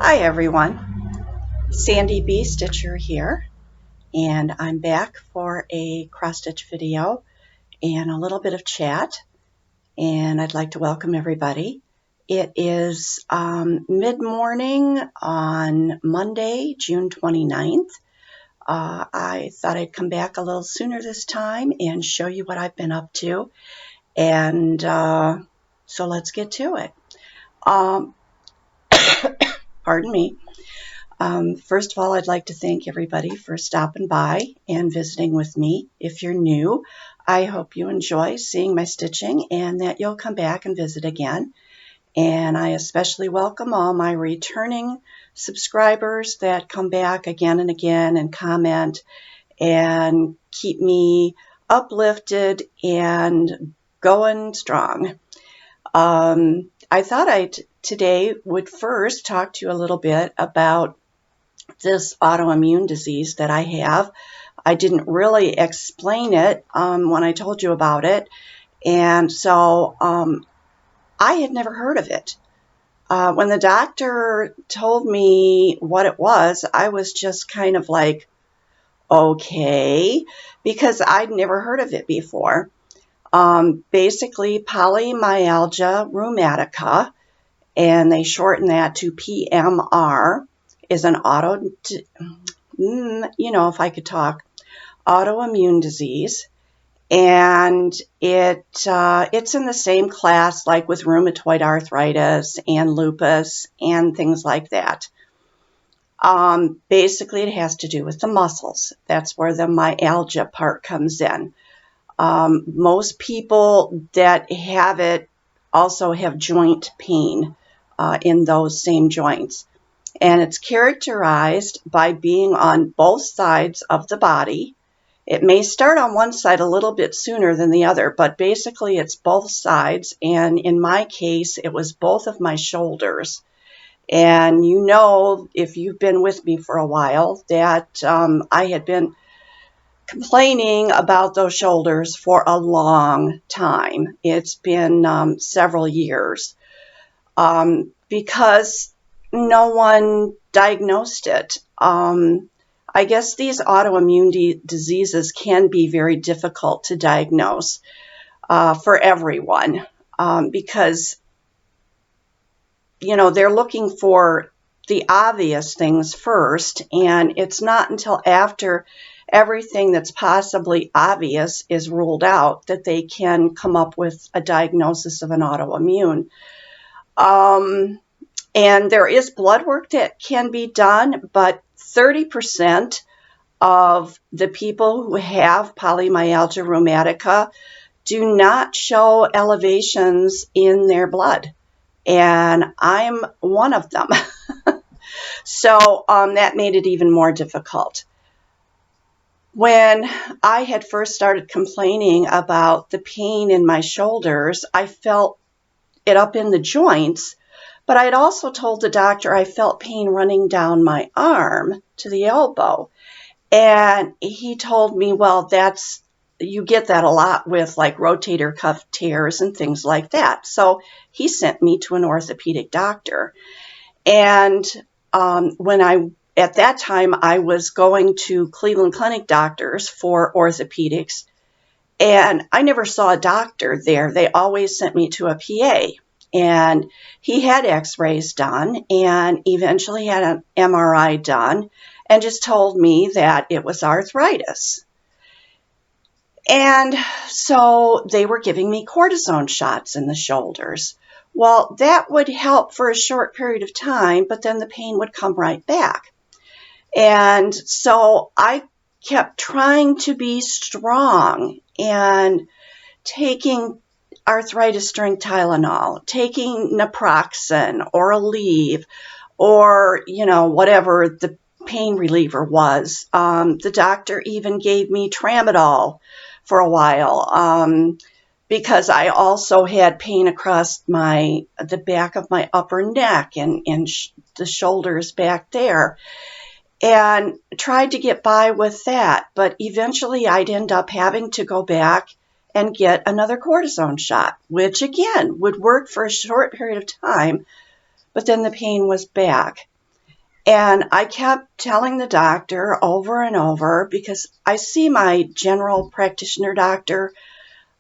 Hi everyone, Sandy B. Stitcher here, and I'm back for a cross-stitch video and a little bit of chat, and I'd like to welcome everybody. It is mid-morning on Monday, June 29th. I thought I'd come back a little sooner this time and show you what I've been up to, and so let's get to it. Pardon me. First of all, I'd like to thank everybody for stopping by and visiting with me. If you're new, I hope you enjoy seeing my stitching and that you'll come back and visit again. And I especially welcome all my returning subscribers that come back again and again and comment and keep me uplifted and going strong. I thought I today would first talk to you a little bit about this autoimmune disease that I have. I didn't really explain it when I told you about it, and so I had never heard of it. When the doctor told me what it was, I was just kind of like, okay, because I'd never heard of it before. Basically, polymyalgia rheumatica, and they shorten that to PMR, is an autoimmune disease, and it's in the same class like with rheumatoid arthritis and lupus and things like that. Basically, it has to do with the muscles. That's where the myalgia part comes in. Most people that have it also have joint pain in those same joints. And it's characterized by being on both sides of the body. It may start on one side a little bit sooner than the other, but basically it's both sides. And in my case, it was both of my shoulders. And you know, if you've been with me for a while, that I had been complaining about those shoulders for a long time. It's been several years because no one diagnosed it. I guess these autoimmune diseases can be very difficult to diagnose for everyone because, you know, they're looking for the obvious things first, and it's not until after everything that's possibly obvious is ruled out that they can come up with a diagnosis of an autoimmune. And there is blood work that can be done, but 30% of the people who have polymyalgia rheumatica do not show elevations in their blood. And I'm one of them. So that made it even more difficult. When I had first started complaining about the pain in my shoulders, I felt it up in the joints. But I had also told the doctor I felt pain running down my arm to the elbow. And he told me, well, you get that a lot with like rotator cuff tears and things like that. So he sent me to an orthopedic doctor. And at that time, I was going to Cleveland Clinic doctors for orthopedics. And I never saw a doctor there. They always sent me to a PA. And he had x-rays done and eventually had an MRI done and just told me that it was arthritis. And so they were giving me cortisone shots in the shoulders. Well, that would help for a short period of time, but then the pain would come right back. And so I kept trying to be strong and taking arthritis strength Tylenol, taking naproxen or Aleve or, you know, whatever the pain reliever was. The doctor even gave me tramadol for a while because I also had pain across the back of my upper neck and the shoulders back there, and tried to get by with that. But eventually I'd end up having to go back and get another cortisone shot, which again would work for a short period of time, but then the pain was back. And I kept telling the doctor over and over, because I see my general practitioner doctor,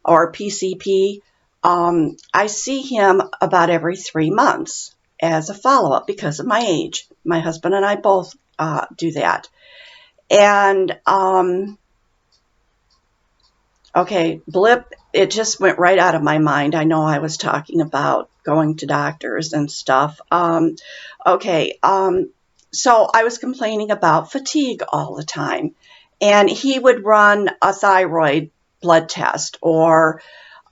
or PCP. I see him about every 3 months as a follow-up because of my age. My husband and I both do that. And okay, blip, it just went right out of my mind. I know I was talking about going to doctors and stuff. Okay, so I was complaining about fatigue all the time. And he would run a thyroid blood test, or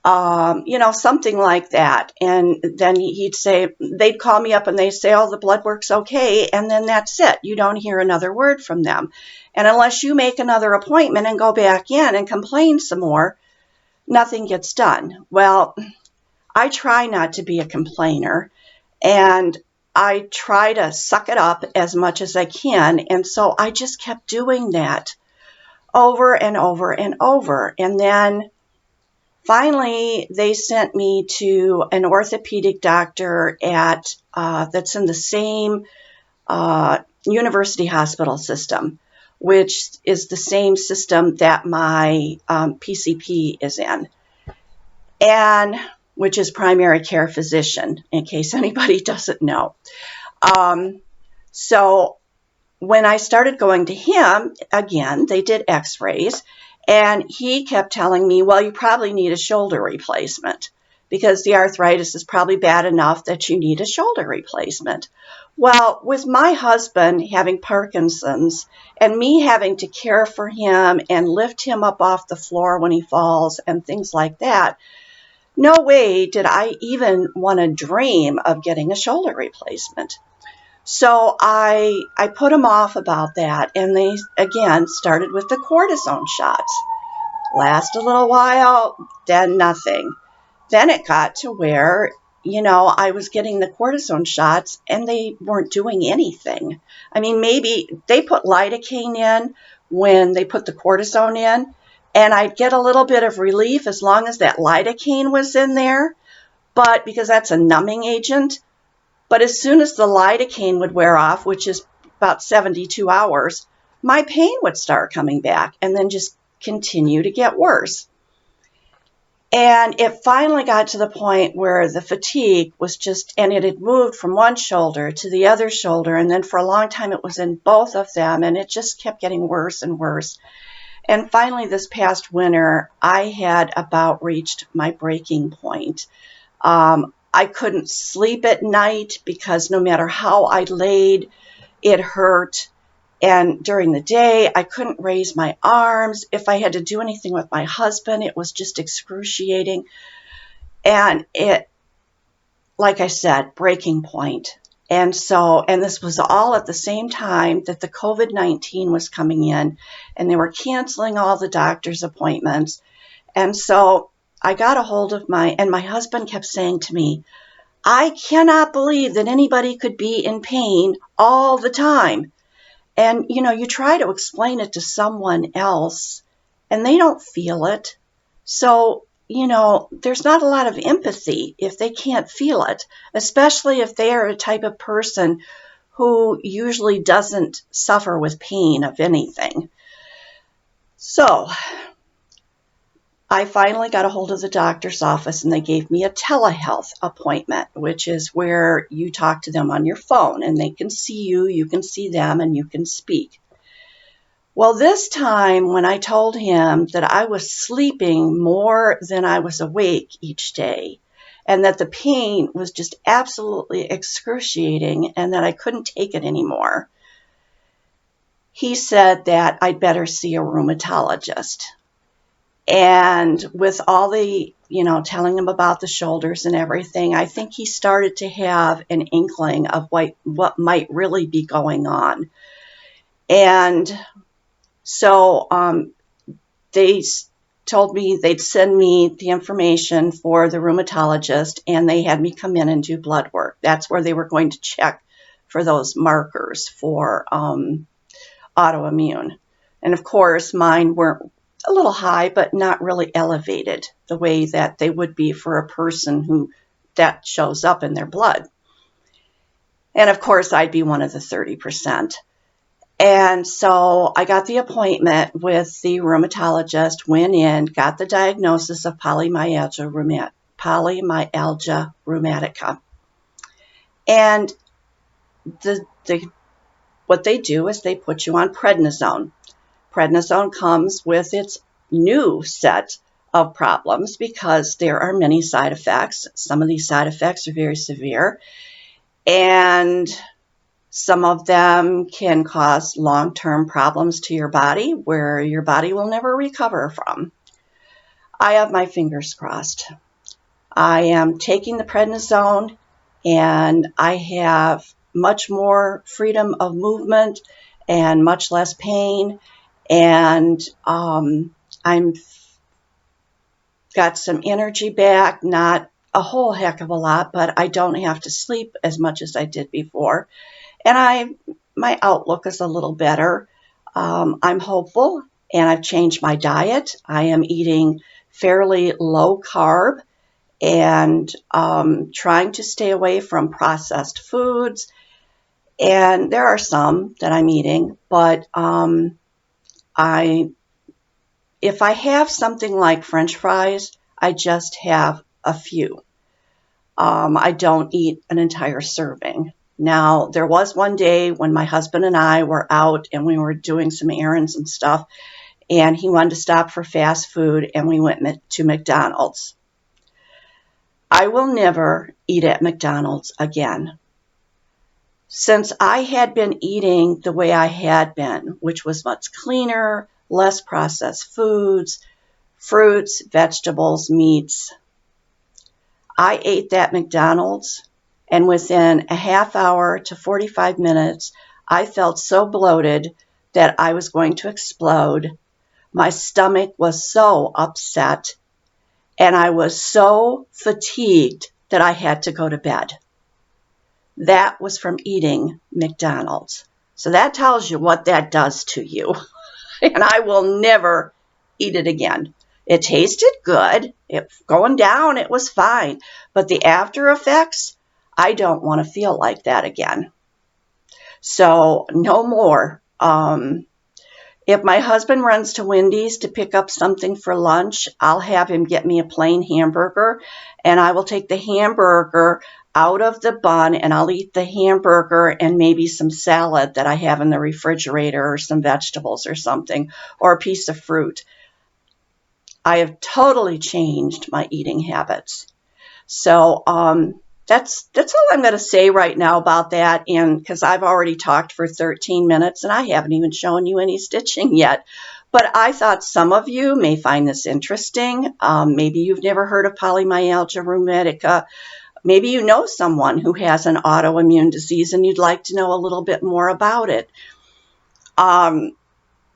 something like that. And then he'd say, they'd call me up and they'd say, oh, the blood work's okay. And then that's it. You don't hear another word from them. And unless you make another appointment and go back in and complain some more, nothing gets done. Well, I try not to be a complainer, and I try to suck it up as much as I can. And so I just kept doing that over and over and over. And then finally, they sent me to an orthopedic doctor at that's in the same university hospital system, which is the same system that my PCP is in, and which is primary care physician, in case anybody doesn't know. So when I started going to him, again, they did x-rays, and he kept telling me, well, you probably need a shoulder replacement because the arthritis is probably bad enough that you need a shoulder replacement. Well, with my husband having Parkinson's and me having to care for him and lift him up off the floor when he falls and things like that, no way did I even want to dream of getting a shoulder replacement. So I put him off about that, and they again started with the cortisone shots. Last a little while, then nothing. Then it got to where, I was getting the cortisone shots and they weren't doing anything. I mean, maybe they put lidocaine in when they put the cortisone in, and I'd get a little bit of relief as long as that lidocaine was in there, but because that's a numbing agent. But as soon as the lidocaine would wear off, which is about 72 hours, my pain would start coming back and then just continue to get worse. And it finally got to the point where the fatigue was just, and it had moved from one shoulder to the other shoulder, and then for a long time it was in both of them, and it just kept getting worse and worse. And finally, this past winter, I had about reached my breaking point. I couldn't sleep at night because no matter how I laid, it hurt. And during the day, I couldn't raise my arms. If I had to do anything with my husband, it was just excruciating. And it, like I said, breaking point. And this was all at the same time that the COVID-19 was coming in, and they were canceling all the doctor's appointments. And so I got a hold of my husband kept saying to me, I cannot believe that anybody could be in pain all the time. And, you try to explain it to someone else and they don't feel it. So, there's not a lot of empathy if they can't feel it, especially if they are a type of person who usually doesn't suffer with pain of anything. So I finally got a hold of the doctor's office, and they gave me a telehealth appointment, which is where you talk to them on your phone, and they can see you, you can see them, and you can speak. Well, this time when I told him that I was sleeping more than I was awake each day, and that the pain was just absolutely excruciating and that I couldn't take it anymore, he said that I'd better see a rheumatologist. And with all the, telling him about the shoulders and everything, I think he started to have an inkling of what might really be going on. And so they told me they'd send me the information for the rheumatologist, and they had me come in and do blood work. That's where they were going to check for those markers for autoimmune. And of course, mine weren't a little high, but not really elevated the way that they would be for a person who that shows up in their blood. And of course, I'd be one of the 30%. And so I got the appointment with the rheumatologist, went in, got the diagnosis of polymyalgia rheumatica. And what they do is they put you on prednisone. Prednisone comes with its new set of problems because there are many side effects. Some of these side effects are very severe, and some of them can cause long-term problems to your body where your body will never recover from. I have my fingers crossed. I am taking the prednisone, and I have much more freedom of movement and much less pain, and I'm got some energy back, not a whole heck of a lot, but I don't have to sleep as much as I did before. And my outlook is a little better. I'm hopeful, and I've changed my diet. I am eating fairly low carb and trying to stay away from processed foods. And there are some that I'm eating, but if I have something like French fries, I just have a few. I don't eat an entire serving. Now, there was one day when my husband and I were out and we were doing some errands and stuff, and he wanted to stop for fast food, and we went to McDonald's. I will never eat at McDonald's again. Since I had been eating the way I had been, which was much cleaner, less processed foods, fruits, vegetables, meats, I ate that McDonald's, and within a half hour to 45 minutes, I felt so bloated that I was going to explode. My stomach was so upset, and I was so fatigued that I had to go to bed. That was from eating McDonald's. So that tells you what that does to you. And I will never eat it again. It tasted good. Going down, it was fine. But the after effects, I don't want to feel like that again. So no more. If my husband runs to Wendy's to pick up something for lunch, I'll have him get me a plain hamburger, and I will take the hamburger out of the bun, and I'll eat the hamburger and maybe some salad that I have in the refrigerator, or some vegetables or something, or a piece of fruit. I have totally changed my eating habits. So that's all I'm going to say right now about that, and because I've already talked for 13 minutes and I haven't even shown you any stitching yet. But I thought some of you may find this interesting. Maybe you've never heard of polymyalgia rheumatica. Maybe you know someone who has an autoimmune disease and you'd like to know a little bit more about it.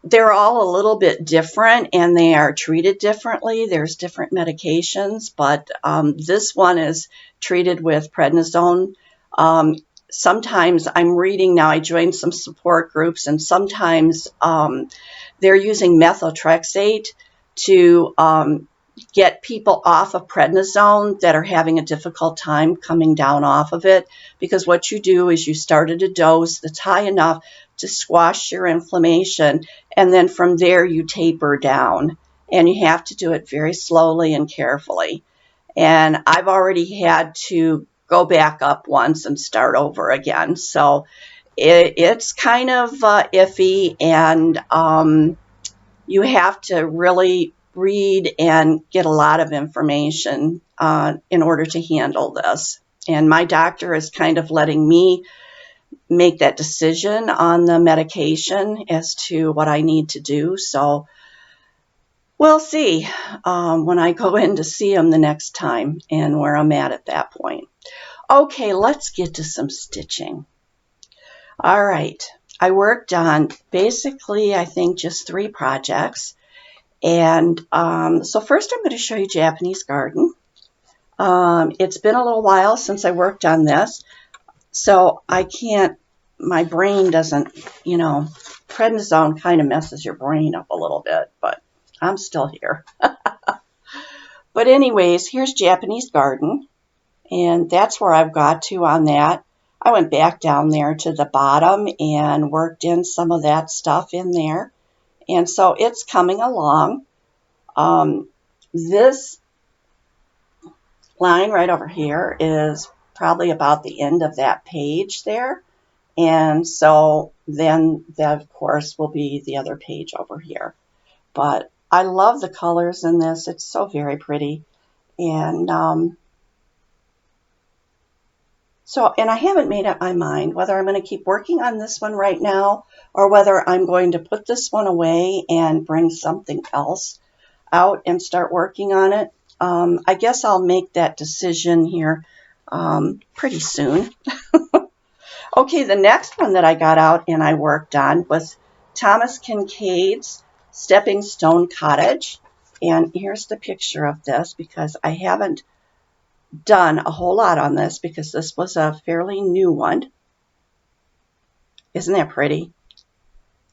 They're all a little bit different, and they are treated differently. There's different medications, but this one is treated with prednisone. Sometimes I'm reading now, I joined some support groups, and sometimes they're using methotrexate to get people off of prednisone that are having a difficult time coming down off of it, because what you do is you start at a dose that's high enough to squash your inflammation, and then from there you taper down, and you have to do it very slowly and carefully. And I've already had to go back up once and start over again, so it's kind of iffy, and you have to really read and get a lot of information in order to handle this. And my doctor is kind of letting me make that decision on the medication as to what I need to do. So we'll see when I go in to see him the next time and where I'm at that point. Okay, let's get to some stitching. All right, I worked on basically, I think, just 3 projects. And so first I'm going to show you Japanese garden. It's been a little while since I worked on this, so I can't, my brain doesn't, prednisone kind of messes your brain up a little bit, but I'm still here. But anyways, here's Japanese garden, and that's where I've got to on that. I went back down there to the bottom and worked in some of that stuff in there. And so it's coming along. This line right over here is probably about the end of that page there. And so then that, of course, will be the other page over here. But I love the colors in this. It's so very pretty. And and I haven't made up my mind whether I'm going to keep working on this one right now or whether I'm going to put this one away and bring something else out and start working on it. I guess I'll make that decision here pretty soon. Okay, the next one that I got out and I worked on was Thomas Kincaid's Stepping Stone Cottage. And here's the picture of this because I haven't done a whole lot on this because this was a fairly new one. Isn't that pretty?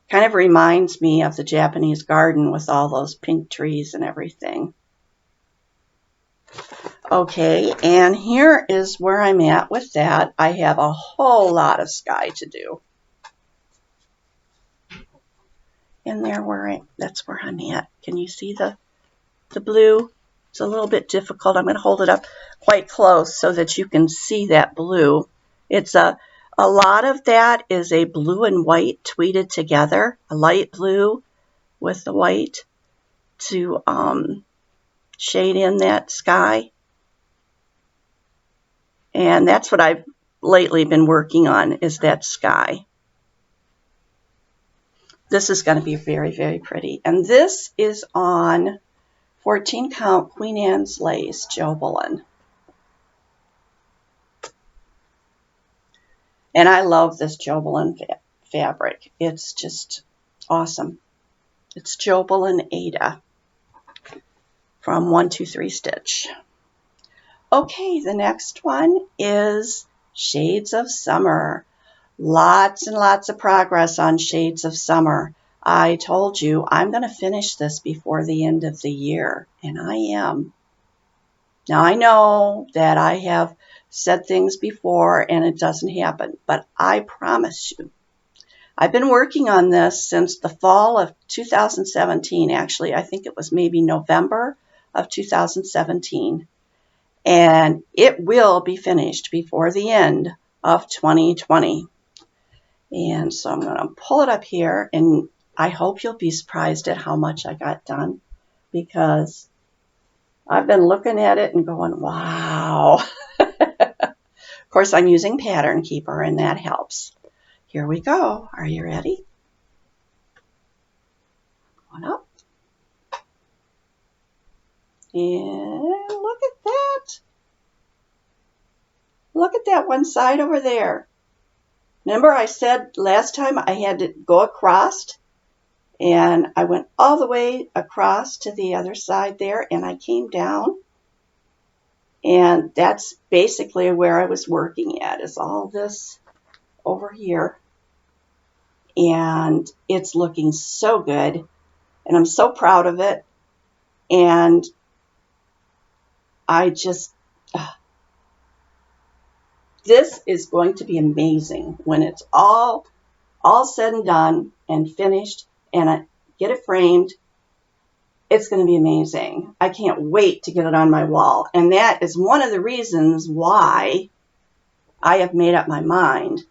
Kind of reminds me of the Japanese garden with all those pink trees and everything. Okay, and here is where I'm at with that. I have a whole lot of sky to do. And that's where I'm at. Can you see the blue? It's a little bit difficult. I'm going to hold it up quite close so that you can see that blue. It's a lot of that is a blue and white tweeted together, a light blue with the white to shade in that sky. And that's what I've lately been working on, is that sky. This is going to be very, very pretty. And this is on 14 count Queen Anne's lace, Jobelan. And I love this Jobelan fabric. It's just awesome. It's Jobelan Ada from 123 Stitch. Okay, the next one is Shades of Summer. Lots and lots of progress on Shades of Summer. I told you I'm going to finish this before the end of the year, and I am. Now, I know that I have said things before and it doesn't happen, but I promise you, I've been working on this since the fall of 2017. Actually, I think it was maybe November of 2017. And it will be finished before the end of 2020. And so I'm going to pull it up here, and I hope you'll be surprised at how much I got done, because I've been looking at it and going, wow. Of course, I'm using Pattern Keeper, and that helps. Here we go. Are you ready? One up. And look at that. Look at that one side over there. Remember I said last time I had to go across, and I went all the way across to the other side there, and I came down, and that's basically where I was working at, is all this over here, and it's looking so good, and I'm so proud of it, and I just, this is going to be amazing when it's all said and done and finished and I get it framed. It's going to be amazing. I can't wait to get it on my wall. And that is one of the reasons why I have made up my mind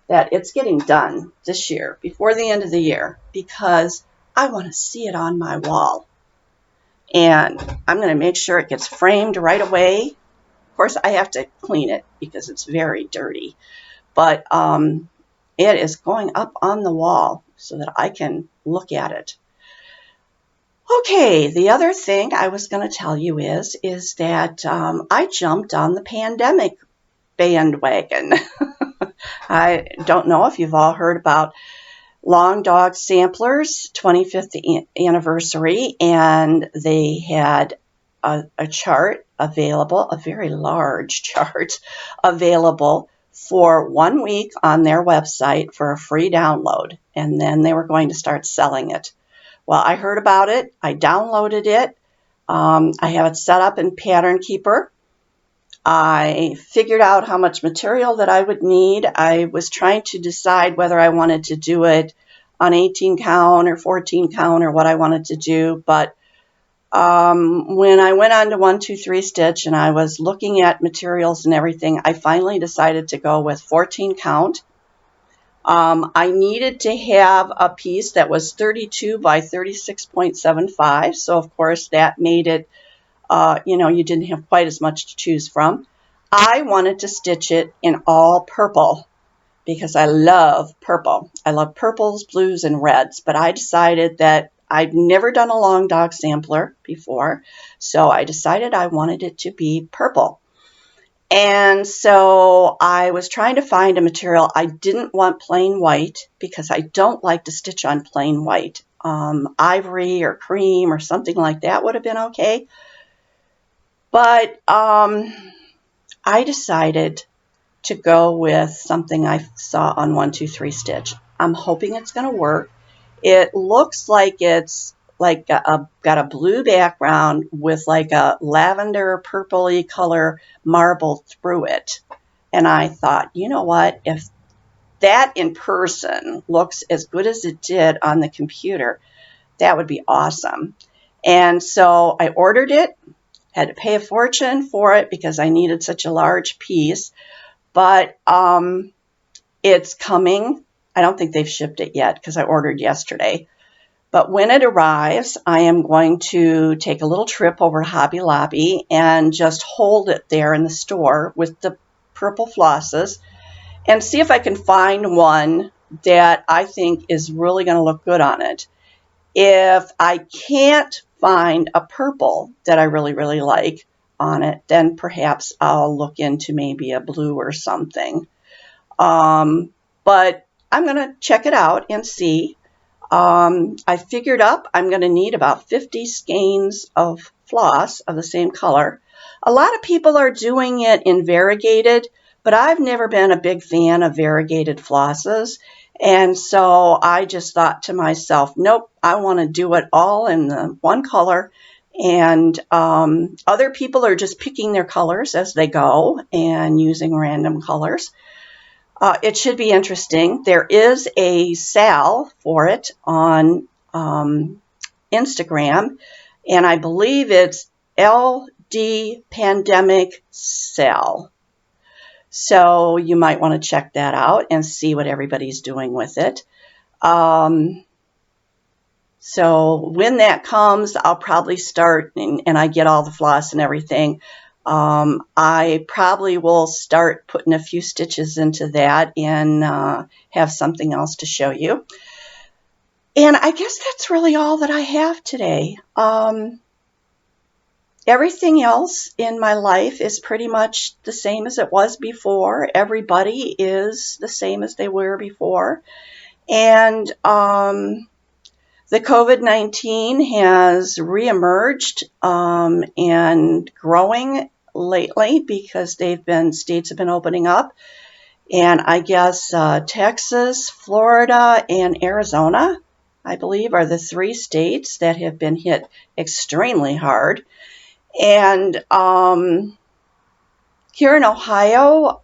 that it's getting done this year, before the end of the year, because I want to see it on my wall. And I'm going to make sure it gets framed right away. Of course, I have to clean it because it's very dirty. But it is going up on the wall so that I can look at it. Okay, the other thing I was going to tell you is that I jumped on the pandemic bandwagon. I don't know if you've all heard about Long Dog Samplers 25th anniversary, and they had a chart available, a very large chart available for 1 week on their website for a free download, and then they were going to start selling it. Well, I heard about it. I downloaded it. I have it set up in Pattern Keeper. I figured out how much material that I would need. I was trying to decide whether I wanted to do it on 18 count or 14 count or what I wanted to do. But when I went on to 1, 2, 3 stitch and I was looking at materials and everything, I finally decided to go with 14 count. I needed to have a piece that was 32 by 36.75. So of course that made it, you didn't have quite as much to choose from. I wanted to stitch it in all purple because I love purple. I love purples, blues, and reds, but I decided that I've never done a long dog sampler before, so I decided I wanted it to be purple. And so I was trying to find a material. I didn't want plain white because I don't like to stitch on plain white. Ivory or cream or something like that would have been okay. But I decided to go with something I saw on 1, 2, 3 stitch. I'm hoping it's going to work. It looks like it's like got a blue background with like a lavender purpley color marble through it. And I thought, you know what, if that in person looks as good as it did on the computer, that would be awesome. And so I ordered it, had to pay a fortune for it because I needed such a large piece. But it's coming. I don't think they've shipped it yet because I ordered yesterday. But when it arrives, I am going to take a little trip over to Hobby Lobby and just hold it there in the store with the purple flosses and see if I can find one that I think is really going to look good on it. If I can't find a purple that I really, really like on it, then perhaps I'll look into maybe a blue or something. But I'm going to check it out and see. I figured up I'm going to need about 50 skeins of floss of the same color. A lot of people are doing it in variegated, but I've never been a big fan of variegated flosses. And so I just thought to myself, nope, I want to do it all in the one color. And other people are just picking their colors as they go and using random colors. It should be interesting. There is a sale for it on Instagram, and I believe it's LD Pandemic Sale. So you might want to check that out and see what everybody's doing with it. So when that comes, I'll probably start, and I get all the floss and everything. I probably will start putting a few stitches into that and have something else to show you. And I guess that's really all that I have today. Everything else in my life is pretty much the same as it was before. Everybody is the same as they were before. And the COVID-19 has reemerged and growing lately because states have been opening up. And I guess Texas, Florida, and Arizona, I believe, are the 3 states that have been hit extremely hard. And here in Ohio,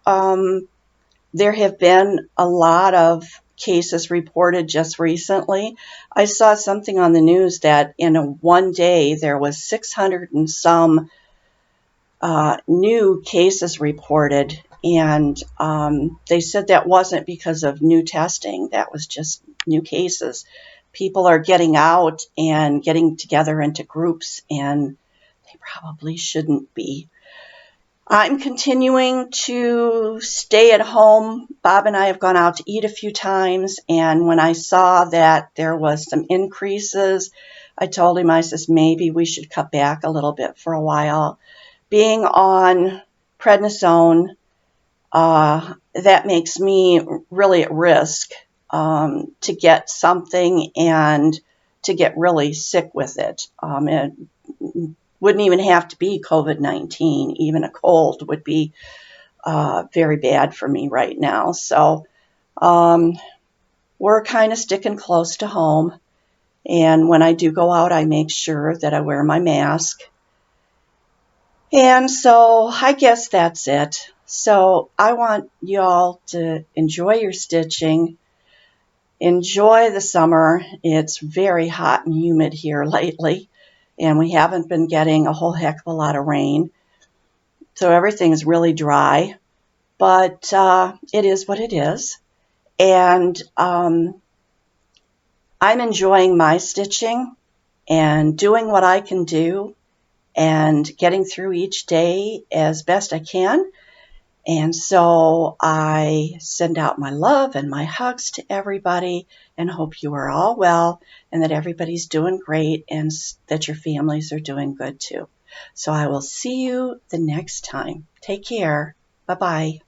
there have been a lot of cases reported just recently. I saw something on the news that in one day there was 600 and some new cases reported, and they said that wasn't because of new testing, that was just new cases. People are getting out and getting together into groups, and they probably shouldn't be. I'm continuing to stay at home. Bob and I have gone out to eat a few times, and when I saw that there was some increases, I told him, I says, maybe we should cut back a little bit for a while. Being on prednisone, that makes me really at risk to get something and to get really sick with it. It wouldn't even have to be COVID-19. Even a cold would be very bad for me right now. So we're kind of sticking close to home. And when I do go out, I make sure that I wear my mask. And so I guess that's it. So I want you all to enjoy your stitching. Enjoy the summer. It's very hot and humid here lately, and we haven't been getting a whole heck of a lot of rain. So everything's really dry, but it is what it is. And I'm enjoying my stitching and doing what I can do and getting through each day as best I can. And so I send out my love and my hugs to everybody and hope you are all well and that everybody's doing great and that your families are doing good too. So I will see you the next time. Take care. Bye-bye.